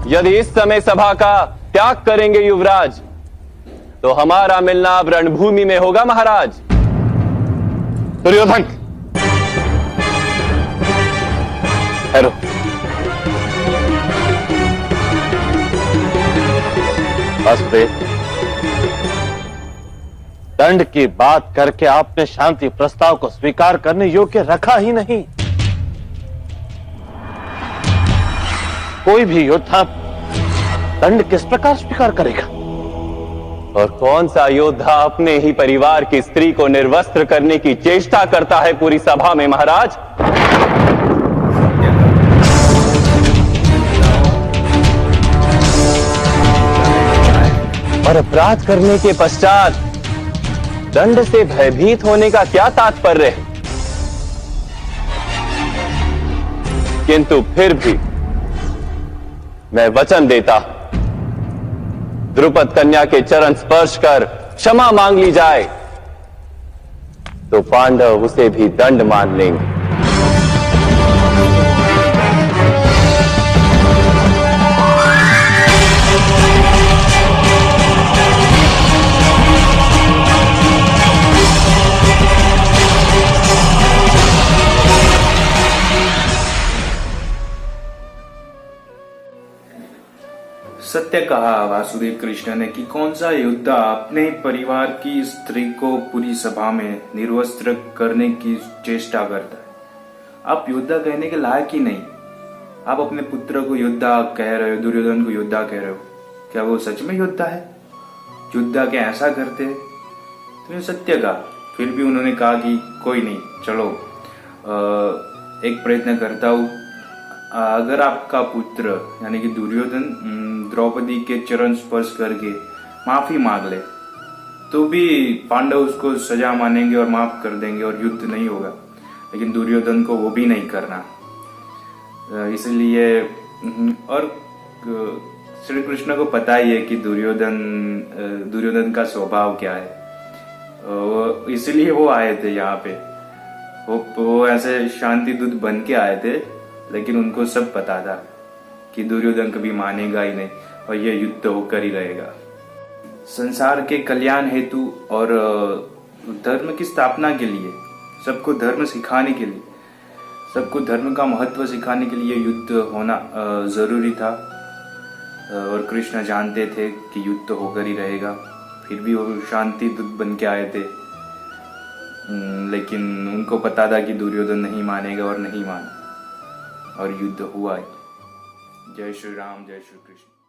यदि इस समय सभा का त्याग करेंगे युवराज, तो हमारा मिलना अब रणभूमि में होगा महाराज। दुर्योधन, ठहरो। वासुदेव, दंड की बात करके आपने शांति प्रस्ताव को स्वीकार करने योग्य रखा ही नहीं। कोई भी योद्धा दंड किस प्रकार स्वीकार करेगा? और कौन सा योद्धा अपने ही परिवार की स्त्री को निर्वस्त्र करने की चेष्टा करता है पूरी सभा में महाराज? और अपराध करने के पश्चात दंड से भयभीत होने का क्या तात्पर्य है? किंतु फिर भी मैं वचन देता, द्रुपद कन्या के चरण स्पर्श कर क्षमा मांग ली जाए तो पांडव उसे भी दंड मान लेंगे। सत्य कहा वासुदेव कृष्ण ने कि कौन सा योद्धा अपने परिवार की स्त्री को पूरी सभा में निर्वस्त्र करने की चेष्टा करता है। आप योद्धा कहने के लायक ही नहीं। आप अपने पुत्र को योद्धा कह रहे हो, दुर्योधन को योद्धा कह रहे हो। क्या वो सच में योद्धा है? योद्धा क्या ऐसा करते हैं? तो सत्य कहा। फिर भी उन्होंने कहा कि कोई नहीं, चलो एक प्रयत्न करता हूं। अगर आपका पुत्र यानी कि दुर्योधन द्रौपदी के चरण स्पर्श करके माफी मांग ले तो भी पांडव उसको सजा मानेंगे और माफ कर देंगे और युद्ध नहीं होगा। लेकिन दुर्योधन को वो भी नहीं करना। इसलिए और श्री कृष्ण को पता ही है कि दुर्योधन का स्वभाव क्या है। इसलिए वो आए थे यहाँ पे। वो ऐसे शांति दूत बन के आए थे, लेकिन उनको सब पता था कि दुर्योधन कभी मानेगा ही नहीं और ये युद्ध होकर ही रहेगा। संसार के कल्याण हेतु और धर्म की स्थापना के लिए, सबको धर्म सिखाने के लिए, सबको धर्म का महत्व सिखाने के लिए युद्ध होना जरूरी था। और कृष्ण जानते थे कि युद्ध होकर ही रहेगा, फिर भी वो शांति दूत बन के आए थे। लेकिन उनको पता था कि दुर्योधन नहीं मानेगा और नहीं माना, और युद्ध हुआ। जय श्री राम, जय श्री कृष्ण।